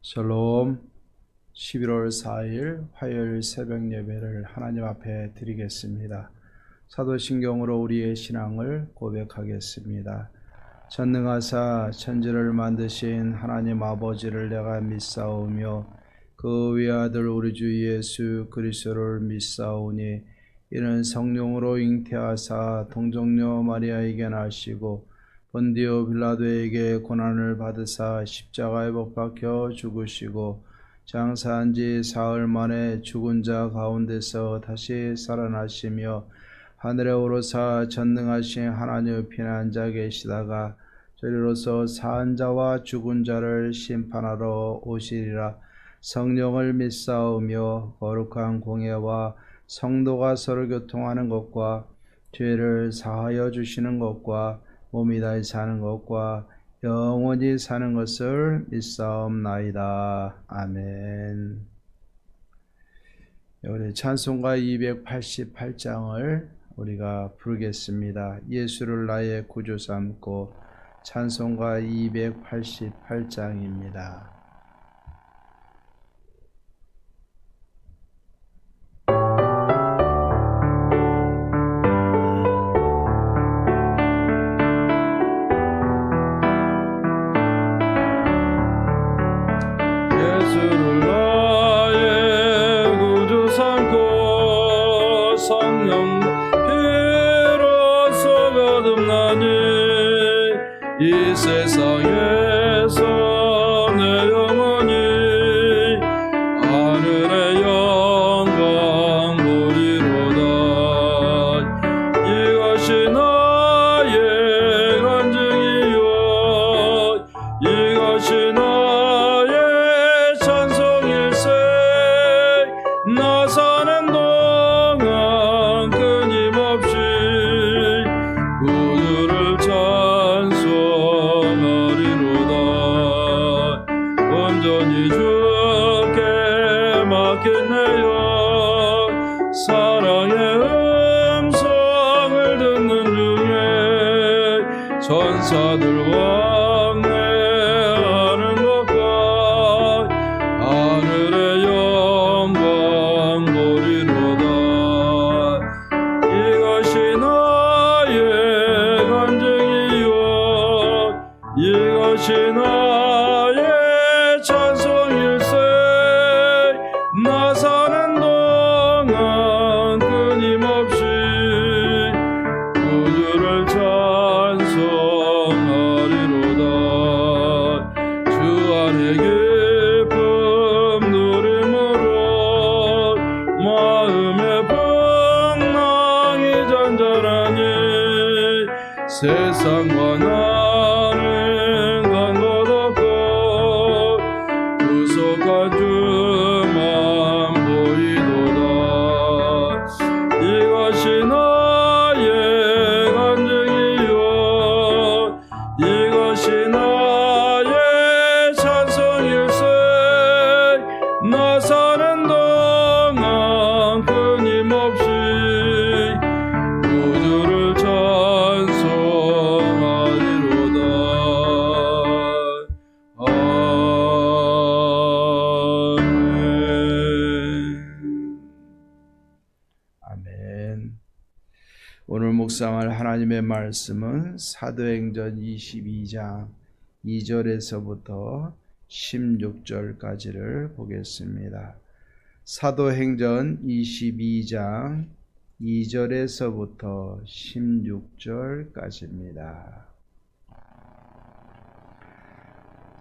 샬롬. 11월 4일 화요일 새벽 예배를 하나님 앞에 드리겠습니다. 사도신경으로 우리의 신앙을 고백하겠습니다. 전능하사 천지를 만드신 하나님 아버지를 내가 믿사오며 그 외아들 우리 주 예수 그리스도를 믿사오니 이는 성령으로 잉태하사 동정녀 마리아에게 나시고 본디오 빌라도에게 고난을 받으사 십자가에 못 박혀 죽으시고 장사한 지 사흘 만에 죽은 자 가운데서 다시 살아나시며 하늘에 오르사 전능하신 하나님 편한 자 계시다가 저리로서 사한 자와 죽은 자를 심판하러 오시리라. 성령을 믿사오며 거룩한 공예와 성도가 서로 교통하는 것과 죄를 사하여 주시는 것과 몸이 다시 사는 것과 영원히 사는 것을 믿사옵나이다. 아멘. 우리 찬송가 288장을 우리가 부르겠습니다. 예수를 나의 구주 삼고 찬송가 288장입니다. 예수를 나의 구주 삼고 성령 피로써 거듭나니 이 세상에서 내 영혼이 하늘의 영광 보리로다. 이것이 나의 간증이요 이것이 나의 찬송일세. 나 사는 동안 끊임없이 구주를 찬송하리로다. 온전히 주께 맡긴 내 영 사랑의 음성을 듣는 중에 천사들 왕래하는 것과 하늘의 영광 보리로다. 이것이 나의 간증이요 이것이 나의 찬송일세. 나 사는 동안 끊임없이 구주를 찬송하리로다. 주 안에 기쁨 누림으로 마음의 풍랑이 잔잔하니 세상과 나는 간 것 없고 구속한 주만 보이도다. 이것이 나의 간증이요 이것이 나의 찬송일세. 나 사는 동안 끊임없이 구주를 찬송하리로다. 아멘. 오늘 묵상할 하나님의 말씀은 사도행전 22장 2절에서부터 16절까지를 보겠습니다. 사도행전 22장 2절에서부터 16절까지입니다.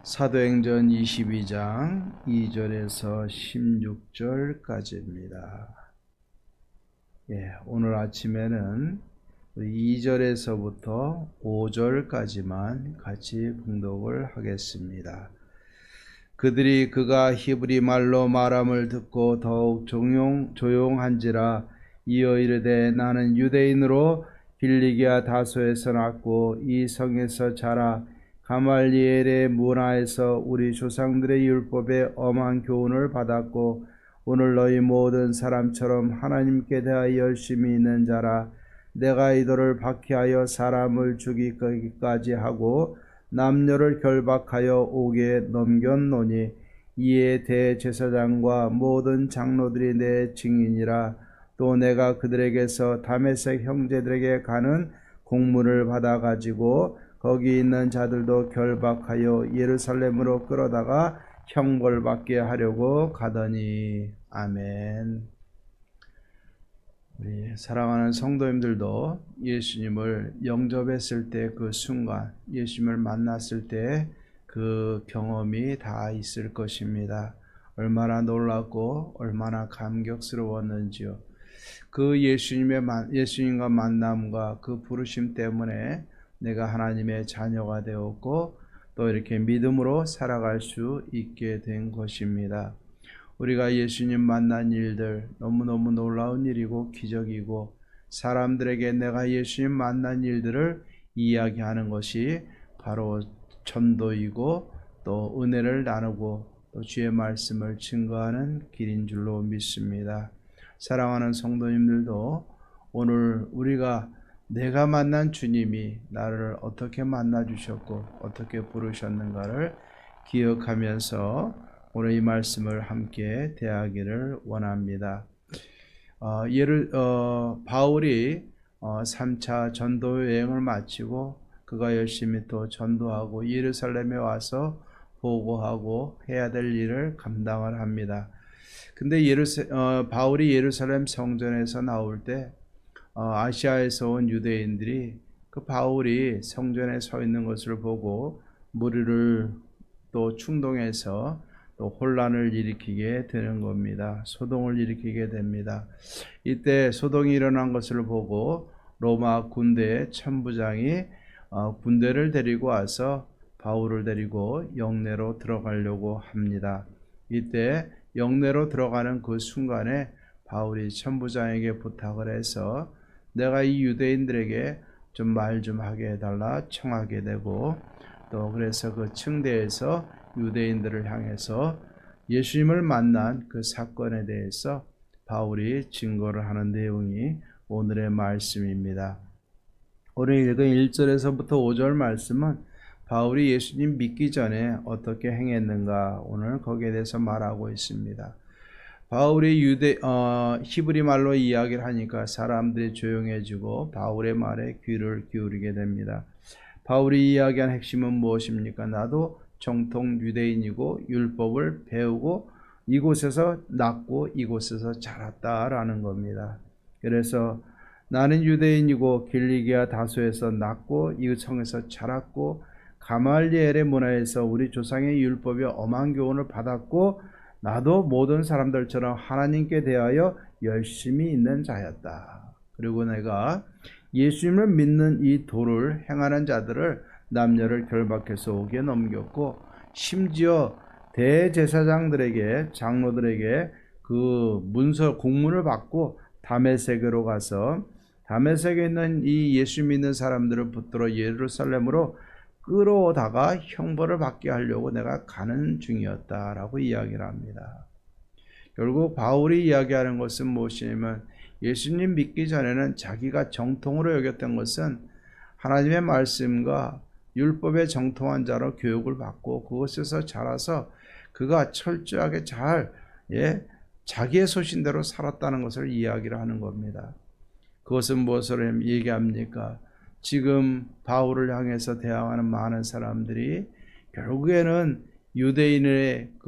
사도행전 22장 2절에서 16절까지입니다. 오늘 아침에는 2절에서부터 5절까지만 같이 봉독을 하겠습니다. 그들이 그가 히브리 말로 말함을 듣고 더욱 조용한지라 이어 이르되 나는 유대인으로 빌리기아 다소에서 났고 이 성에서 자라 가말리엘의 문화에서 우리 조상들의 율법에 엄한 교훈을 받았고 오늘 너희 모든 사람처럼 하나님께 대하여 열심히 있는 자라. 내가 이들을 박해하여 사람을 죽이기까지 하고 남녀를 결박하여 옥에 넘겼노니 이에 대제사장과 모든 장로들이 내 증인이라. 또 내가 그들에게서 다메섹 형제들에게 가는 공문을 받아 가지고 거기 있는 자들도 결박하여 예루살렘으로 끌어다가 형벌받게 하려고 가더니. 아멘. 우리 사랑하는 성도님들도 예수님을 영접했을 때 그 순간, 예수님을 만났을 때 그 경험이 다 있을 것입니다. 얼마나 놀랍고 얼마나 감격스러웠는지요. 그 예수님과 만남과 그 부르심 때문에 내가 하나님의 자녀가 되었고 또 이렇게 믿음으로 살아갈 수 있게 된 것입니다. 우리가 예수님 만난 일들 너무너무 놀라운 일이고 기적이고, 사람들에게 내가 예수님 만난 일들을 이야기하는 것이 바로 전도이고 또 은혜를 나누고 또 주의 말씀을 증거하는 길인 줄로 믿습니다. 사랑하는 성도님들도 오늘 우리가 내가 만난 주님이 나를 어떻게 만나 주셨고 어떻게 부르셨는가를 기억하면서 오늘 이 말씀을 함께 대하기를 원합니다. 바울이 3차 전도 여행을 마치고 그가 열심히 또 전도하고 예루살렘에 와서 보고하고 해야 될 일을 감당을 합니다. 근데 바울이 예루살렘 성전에서 나올 때 아시아에서 온 유대인들이 그 바울이 성전에 서 있는 것을 보고 무리를 또 충동해서 또 혼란을 일으키게 되는 겁니다. 소동을 일으키게 됩니다. 이때 소동이 일어난 것을 보고 로마 군대의 천부장이 군대를 데리고 와서 바울을 데리고 영내로 들어가려고 합니다. 이때 영내로 들어가는 그 순간에 바울이 천부장에게 부탁을 해서 내가 이 유대인들에게 좀 말 좀 하게 해달라 청하게 되고, 또 그래서 그 층대에서 유대인들을 향해서 예수님을 만난 그 사건에 대해서 바울이 증거를 하는 내용이 오늘의 말씀입니다. 오늘 읽은 1절에서부터 5절 말씀은 바울이 예수님 믿기 전에 어떻게 행했는가, 오늘 거기에 대해서 말하고 있습니다. 바울이 히브리 말로 이야기를 하니까 사람들이 조용해지고 바울의 말에 귀를 기울이게 됩니다. 바울이 이야기한 핵심은 무엇입니까? 나도 정통 유대인이고 율법을 배우고 이곳에서 낳고 이곳에서 자랐다라는 겁니다. 그래서 나는 유대인이고 길리기아 다소에서 낳고 이 성에서 자랐고 가말리엘의 문화에서 우리 조상의 율법의 엄한 교훈을 받았고 나도 모든 사람들처럼 하나님께 대하여 열심히 있는 자였다. 그리고 내가 예수님을 믿는 이 도를 행하는 자들을 남녀를 결박해서 옥에 넘겼고 심지어 대제사장들에게 장로들에게 그 공문을 받고 다메섹으로 가서 다메섹에 있는 이 예수 믿는 사람들을 붙들어 예루살렘으로 끌어오다가 형벌을 받게 하려고 내가 가는 중이었다라고 이야기를 합니다. 결국 바울이 이야기하는 것은 무엇이냐면 예수님 믿기 전에는 자기가 정통으로 여겼던 것은 하나님의 말씀과 율법에 정통한 자로 교육을 받고 그것에서 자라서 그가 철저하게 자기의 소신대로 살았다는 것을 이야기를 하는 겁니다. 그것은 무엇을 얘기합니까? 지금 바울을 향해서 대항하는 많은 사람들이 결국에는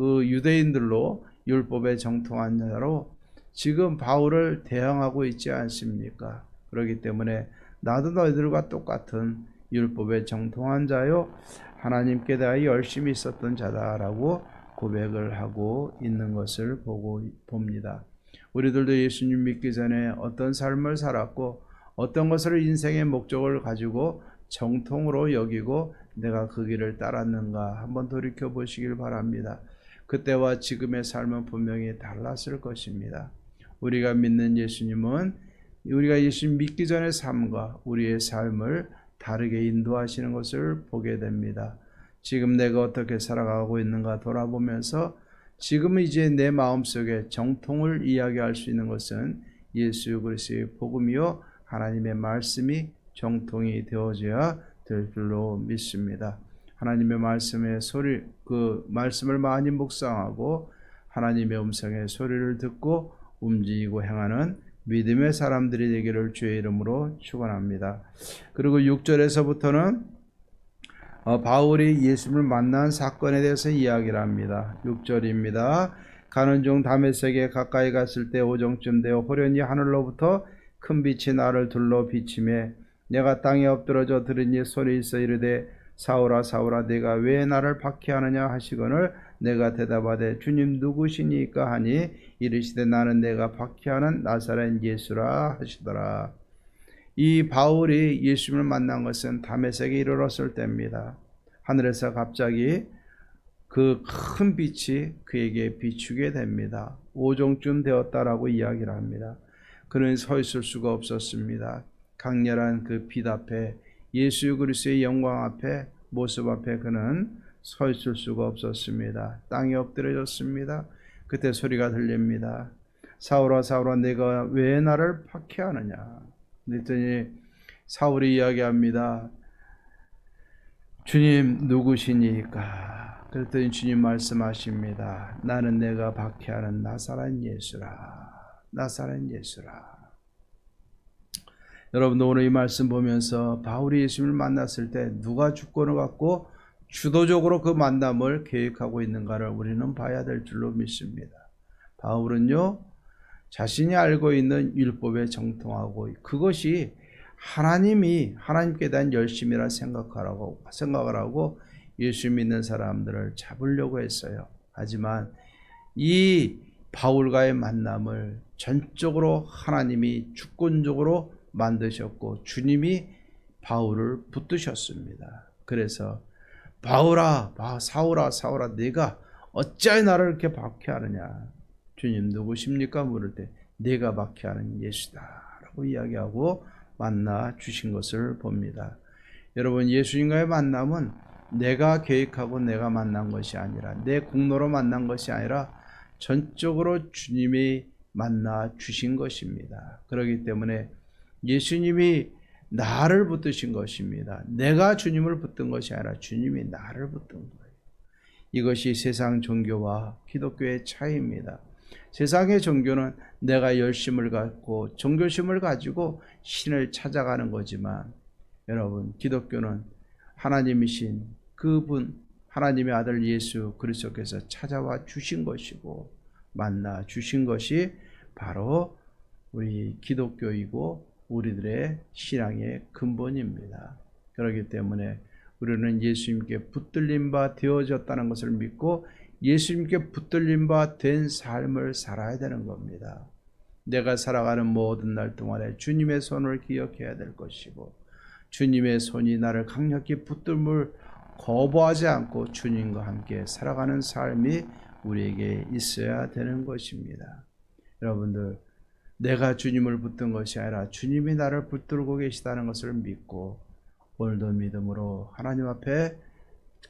유대인들로 율법에 정통한 자로 지금 바울을 대항하고 있지 않습니까? 그렇기 때문에 나도 너희들과 똑같은 율법에 정통한 자요 하나님께 대하여 열심히 있었던 자다라고 고백을 하고 있는 것을 봅니다. 우리들도 예수님 믿기 전에 어떤 삶을 살았고 어떤 것을 인생의 목적을 가지고 정통으로 여기고 내가 그 길을 따랐는가 한번 돌이켜 보시길 바랍니다. 그때와 지금의 삶은 분명히 달랐을 것입니다. 우리가 믿는 예수님은 우리가 예수님 믿기 전의 삶과 우리의 삶을 다르게 인도하시는 것을 보게 됩니다. 지금 내가 어떻게 살아가고 있는가 돌아보면서 지금 이제 내 마음속에 정통을 이야기할 수 있는 것은 예수 그리스도의 복음이요 하나님의 말씀이 정통이 되어져야 될 줄로 믿습니다. 하나님의 말씀의 소리, 그 말씀을 많이 묵상하고 하나님의 음성의 소리를 듣고 움직이고 행하는 믿음의 사람들이 되기를 주의 이름으로 축원합니다. 그리고 6절에서부터는 바울이 예수님을 만난 사건에 대해서 이야기를 합니다. 6절입니다. 가는 중 다메섹에 가까이 갔을 때 오정쯤 되어 호련히 하늘로부터 큰 빛이 나를 둘러 비치매 내가 땅에 엎드러져 들으니 소리 있어 이르되 사울아 사울아 내가 왜 나를 박해하느냐 하시거늘 내가 대답하되 주님 누구시니까 하니 이르시되 나는 내가 박해하는 나사렛 예수라 하시더라. 이 바울이 예수님을 만난 것은 다메섹에 이르렀을 때입니다. 하늘에서 갑자기 그 큰 빛이 그에게 비추게 됩니다. 오종쯤 되었다라고 이야기를 합니다. 그는 서 있을 수가 없었습니다. 강렬한 그 빛 앞에 예수 그리스도의 영광 앞에 모습 앞에 그는 서 있을 수가 없었습니다. 땅에 엎드려졌습니다. 그때 소리가 들립니다. 사울아 사울아 내가 왜 나를 박해하느냐. 그랬더니 사울이 이야기합니다. 주님 누구시니까? 그랬더니 주님 말씀하십니다. 나는 내가 박해하는 나사렛 예수라. 나사렛 예수라. 여러분도 오늘 이 말씀 보면서 바울이 예수님을 만났을 때 누가 주권을 갖고 주도적으로 그 만남을 계획하고 있는가를 우리는 봐야 될 줄로 믿습니다. 바울은요 자신이 알고 있는 율법에 정통하고 그것이 하나님께 대한 열심이라 생각을 하고 예수 믿는 사람들을 잡으려고 했어요. 하지만 이 바울과의 만남을 전적으로 하나님이 주권적으로 만드셨고 주님이 바울을 붙드셨습니다. 그래서 바울아 사울아 사울아 네가 어찌하여 나를 이렇게 박해하느냐. 주님 누구십니까? 물을 때 내가 박해하는 예수다 라고 이야기하고 만나 주신 것을 봅니다. 여러분 예수님과의 만남은 내가 계획하고 내가 만난 것이 아니라 내 공로로 만난 것이 아니라 전적으로 주님이 만나 주신 것입니다. 그렇기 때문에 예수님이 나를 붙드신 것입니다. 내가 주님을 붙든 것이 아니라 주님이 나를 붙든 거예요. 이것이 세상 종교와 기독교의 차이입니다. 세상의 종교는 내가 열심을 갖고 종교심을 가지고 신을 찾아가는 거지만 여러분 기독교는 하나님이신 그분 하나님의 아들 예수 그리스도께서 찾아와 주신 것이고 만나 주신 것이 바로 우리 기독교이고 우리들의 신앙의 근본입니다. 그렇기 때문에 우리는 예수님께 붙들림 바 되어졌다는 것을 믿고 예수님께 붙들림 바 된 삶을 살아야 되는 겁니다. 내가 살아가는 모든 날 동안에 주님의 손을 기억해야 될 것이고 주님의 손이 나를 강력히 붙들물 거부하지 않고 주님과 함께 살아가는 삶이 우리에게 있어야 되는 것입니다. 여러분들 내가 주님을 붙든 것이 아니라 주님이 나를 붙들고 계시다는 것을 믿고 오늘도 믿음으로 하나님 앞에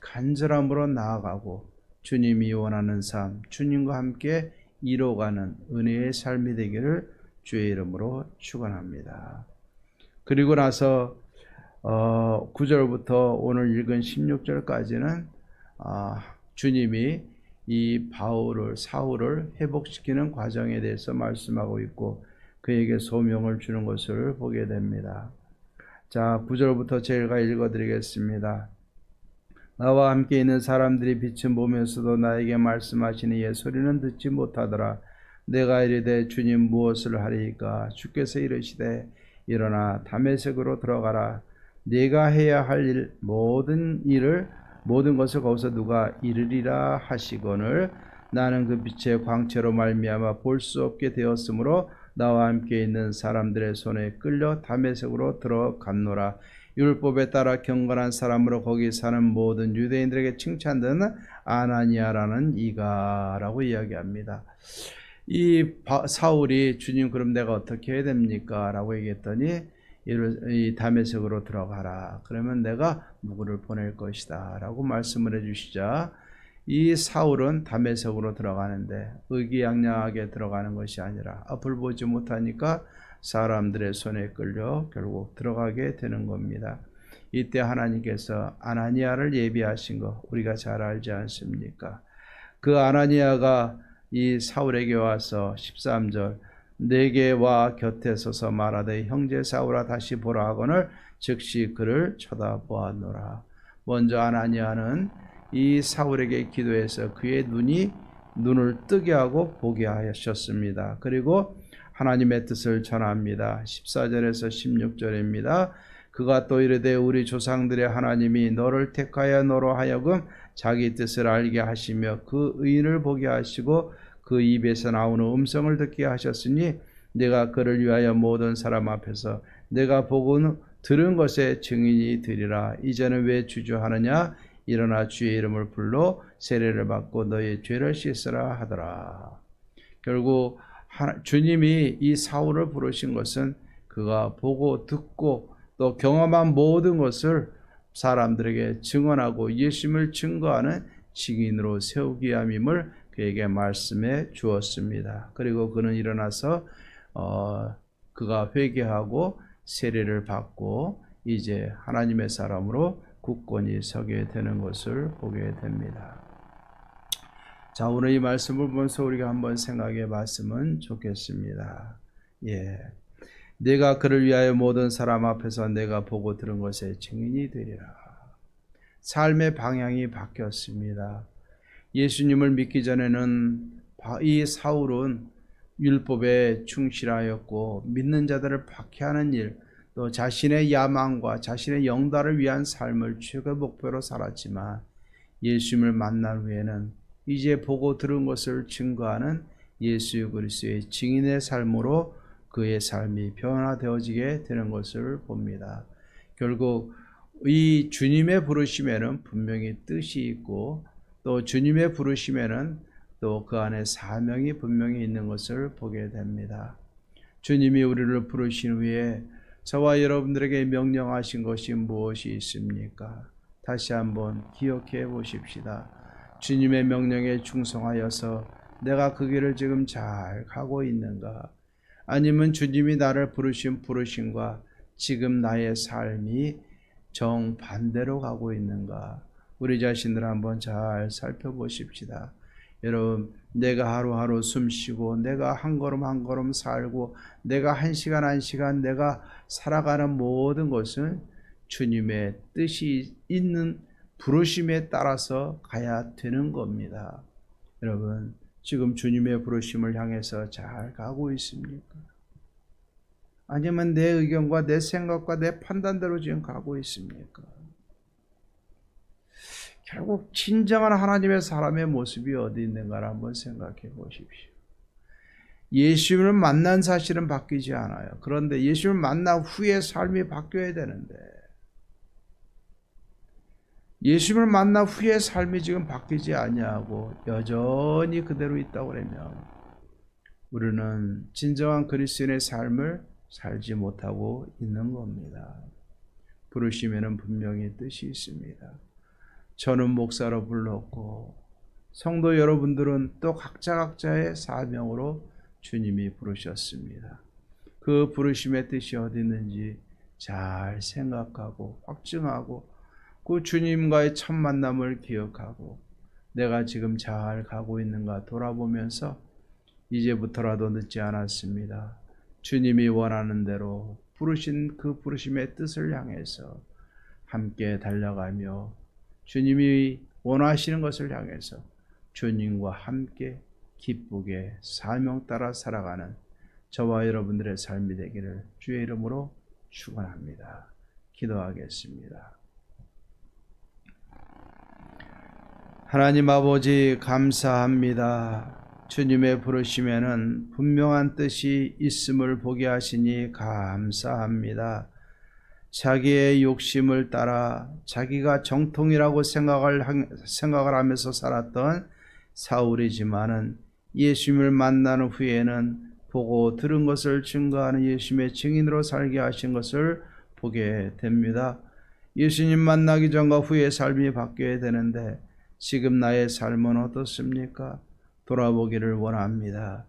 간절함으로 나아가고 주님이 원하는 삶, 주님과 함께 이뤄가는 은혜의 삶이 되기를 주의 이름으로 축원합니다. 그리고 나서 9절부터 오늘 읽은 16절까지는 주님이 이 사울을 회복시키는 과정에 대해서 말씀하고 있고 그에게 소명을 주는 것을 보게 됩니다. 자, 9절부터 제가 읽어드리겠습니다. 나와 함께 있는 사람들이 빛을 보면서도 나에게 말씀하시니 예 소리는 듣지 못하더라. 내가 이르되 주님 무엇을 하리이까? 주께서 이르시되 일어나 다메섹으로 들어가라. 네가 해야 할 모든 것을 거기서 누가 이르리라 하시거늘 나는 그 빛의 광채로 말미암아 볼 수 없게 되었으므로 나와 함께 있는 사람들의 손에 끌려 다메섹으로 들어갔노라. 율법에 따라 경건한 사람으로 거기 사는 모든 유대인들에게 칭찬되는 아나니아라는 이가라고 이야기합니다. 이 사울이 주님 그럼 내가 어떻게 해야 됩니까? 라고 얘기했더니 이 다메섹으로 들어가라. 그러면 내가 누구를 보낼 것이다 라고 말씀을 해주시자 이 사울은 다메섹으로 들어가는데 의기양양하게 들어가는 것이 아니라 앞을 보지 못하니까 사람들의 손에 끌려 결국 들어가게 되는 겁니다. 이때 하나님께서 아나니아를 예비하신 거 우리가 잘 알지 않습니까? 그 아나니아가 이 사울에게 와서 13절 내게 와 곁에 서서 말하되 형제 사울아 다시 보라 하거늘 즉시 그를 쳐다보았노라. 먼저 아나니아는 이 사울에게 기도해서 그의 눈을 뜨게 하고 보게 하셨습니다. 그리고 하나님의 뜻을 전합니다. 14절에서 16절입니다. 그가 또 이르되 우리 조상들의 하나님이 너를 택하여 너로 하여금 자기 뜻을 알게 하시며 그 의인을 보게 하시고 그 입에서 나오는 음성을 듣게 하셨으니 내가 그를 위하여 모든 사람 앞에서 내가 보고 들은 것에 증인이 되리라. 이제는 왜 주저하느냐? 일어나 주의 이름을 불러 세례를 받고 너의 죄를 씻으라 하더라. 결국 주님이 이 사울을 부르신 것은 그가 보고 듣고 또 경험한 모든 것을 사람들에게 증언하고 예수님을 증거하는 증인으로 세우기 위함임을 그에게 말씀해 주었습니다. 그리고 그는 일어나서 그가 회개하고 세례를 받고 이제 하나님의 사람으로 굳건히 서게 되는 것을 보게 됩니다. 자, 오늘 이 말씀을 보면서 우리가 한번 생각해 봤으면 좋겠습니다. 내가 그를 위하여 모든 사람 앞에서 내가 보고 들은 것에 증인이 되리라. 삶의 방향이 바뀌었습니다. 예수님을 믿기 전에는 이 사울은 율법에 충실하였고 믿는 자들을 박해하는 일, 또 자신의 야망과 자신의 영달을 위한 삶을 최고의 목표로 살았지만 예수님을 만난 후에는 이제 보고 들은 것을 증거하는 예수 그리스도의 증인의 삶으로 그의 삶이 변화되어지게 되는 것을 봅니다. 결국 이 주님의 부르심에는 분명히 뜻이 있고 또 주님의 부르심에는 또 그 안에 사명이 분명히 있는 것을 보게 됩니다. 주님이 우리를 부르신 후에 저와 여러분들에게 명령하신 것이 무엇이 있습니까? 다시 한번 기억해 보십시다. 주님의 명령에 충성하여서 내가 그 길을 지금 잘 가고 있는가? 아니면 주님이 나를 부르신 부르심과 지금 나의 삶이 정반대로 가고 있는가? 우리 자신을 한번 잘 살펴보십시다. 여러분, 내가 하루하루 숨쉬고 내가 한 걸음 한 걸음 살고 내가 한 시간 한 시간 내가 살아가는 모든 것은 주님의 뜻이 있는 부르심에 따라서 가야 되는 겁니다. 여러분, 지금 주님의 부르심을 향해서 잘 가고 있습니까? 아니면 내 의견과 내 생각과 내 판단대로 지금 가고 있습니까? 결국 진정한 하나님의 사람의 모습이 어디 있는가를 한번 생각해 보십시오. 예수님을 만난 사실은 바뀌지 않아요. 그런데 예수님을 만난 후에 삶이 바뀌어야 되는데 예수님을 만난 후에 삶이 지금 바뀌지 아니하고 여전히 그대로 있다고 그러면 우리는 진정한 그리스도인의 삶을 살지 못하고 있는 겁니다. 부르심에는 분명히 뜻이 있습니다. 저는 목사로 불렀고 성도 여러분들은 또 각자의 사명으로 주님이 부르셨습니다. 그 부르심의 뜻이 어디 있는지 잘 생각하고 확증하고 그 주님과의 첫 만남을 기억하고 내가 지금 잘 가고 있는가 돌아보면서 이제부터라도 늦지 않았습니다. 주님이 원하는 대로 부르신 그 부르심의 뜻을 향해서 함께 달려가며 주님이 원하시는 것을 향해서 주님과 함께 기쁘게 사명 따라 살아가는 저와 여러분들의 삶이 되기를 주의 이름으로 축원합니다. 기도하겠습니다. 하나님 아버지 감사합니다. 주님의 부르심에는 분명한 뜻이 있음을 보게 하시니 감사합니다. 자기의 욕심을 따라 자기가 정통이라고 생각을 하면서 살았던 사울이지만은 예수님을 만난 후에는 보고 들은 것을 증거하는 예수님의 증인으로 살게 하신 것을 보게 됩니다. 예수님 만나기 전과 후의 삶이 바뀌어야 되는데 지금 나의 삶은 어떻습니까? 돌아보기를 원합니다.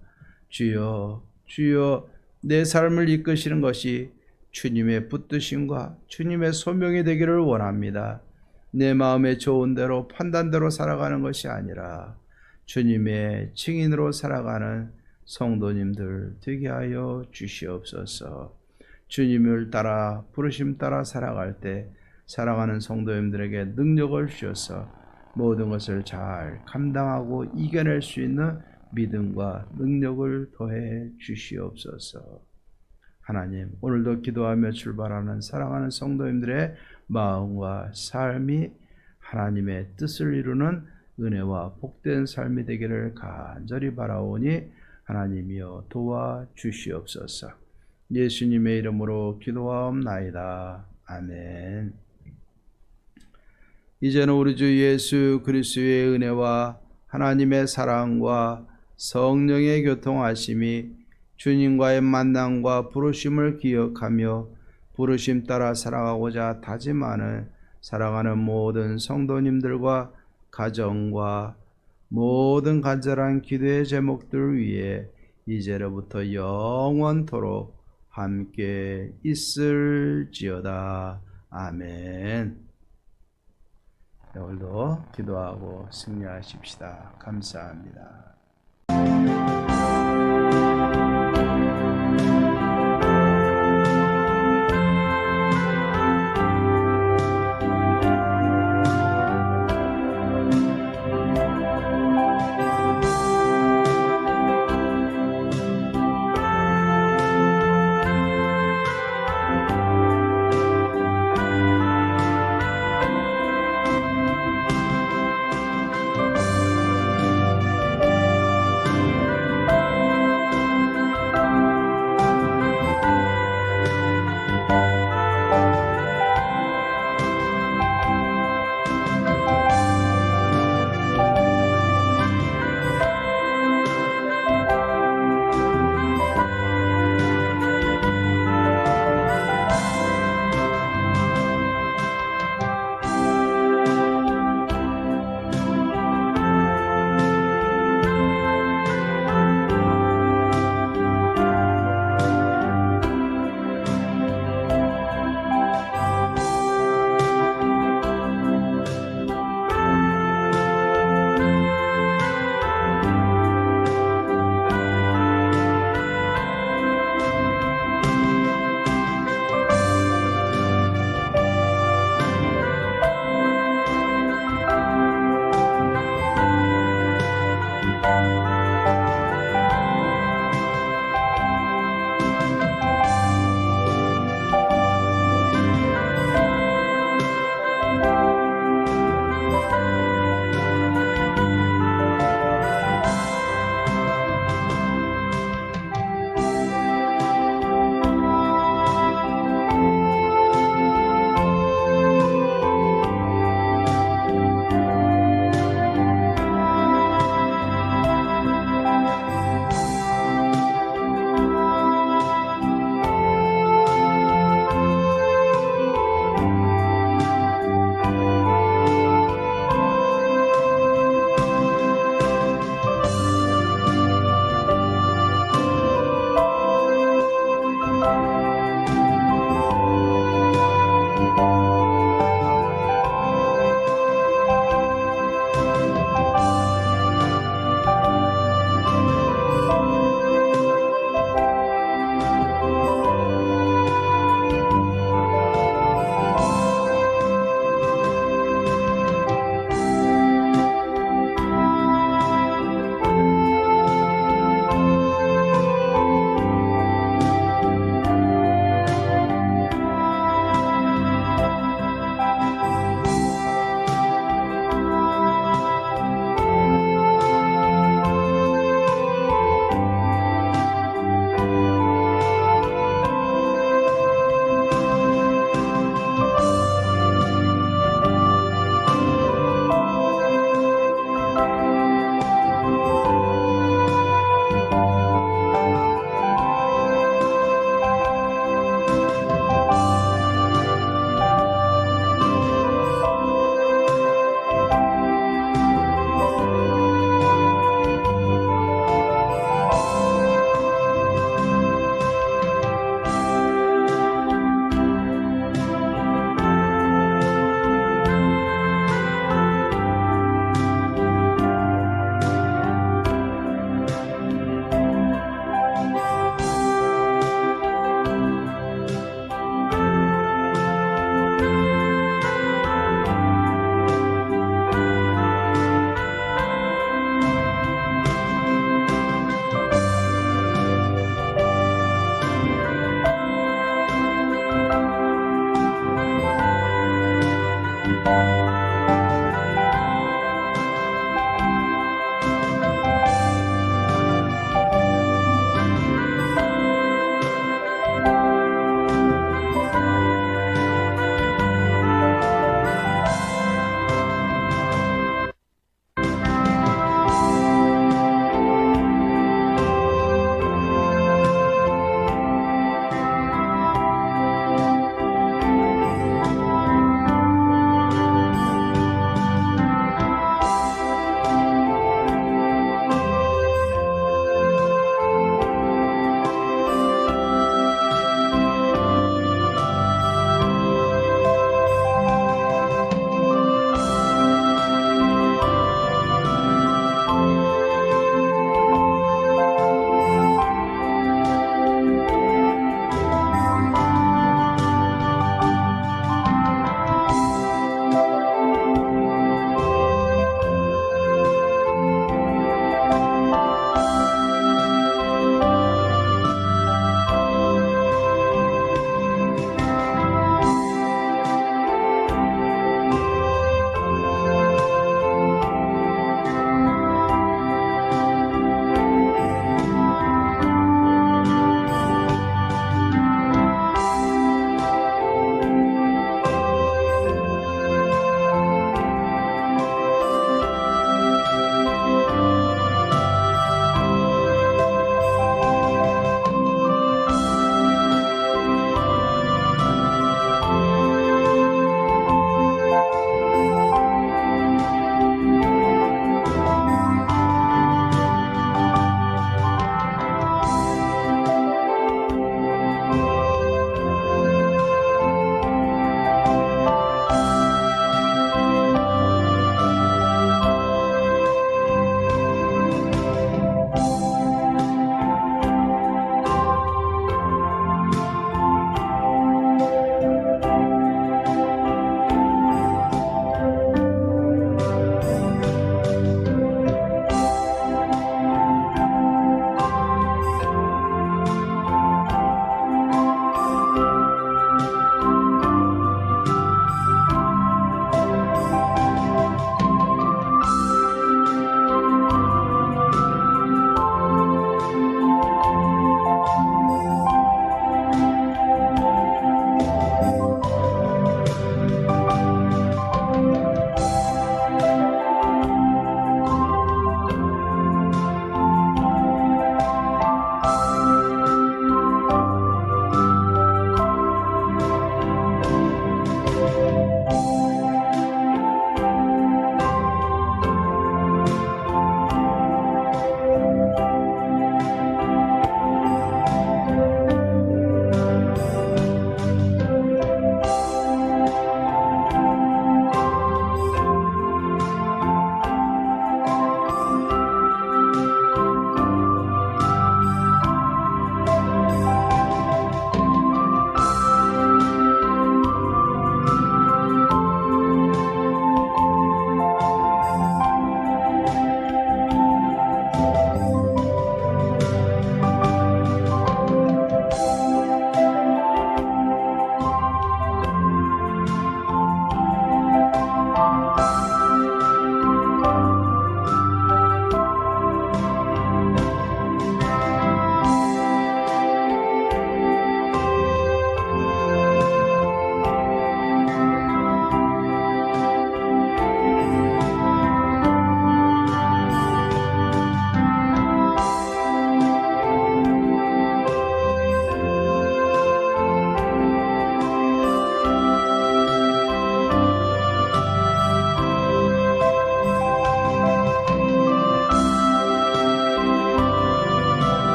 주여, 주여, 내 삶을 이끄시는 것이 주님의 붙드심과 주님의 소명이 되기를 원합니다. 내 마음의 좋은 대로 판단대로 살아가는 것이 아니라 주님의 증인으로 살아가는 성도님들 되게 하여 주시옵소서. 주님을 따라 부르심 따라 살아갈 때 사랑하는 성도님들에게 능력을 주셔서 모든 것을 잘 감당하고 이겨낼 수 있는 믿음과 능력을 더해 주시옵소서. 하나님, 오늘도 기도하며 출발하는 사랑하는 성도님들의 마음과 삶이 하나님의 뜻을 이루는 은혜와 복된 삶이 되기를 간절히 바라오니 하나님이여 도와주시옵소서. 예수님의 이름으로 기도하옵나이다. 아멘. 이제는 우리 주 예수 그리스도의 은혜와 하나님의 사랑과 성령의 교통하심이 주님과의 만남과 부르심을 기억하며 부르심 따라 살아가고자 다짐하는 사랑하는 모든 성도님들과 가정과 모든 간절한 기도의 제목들 위해 이제로부터 영원토록 함께 있을지어다. 아멘. 오늘도 기도하고 승리하십시다. 감사합니다.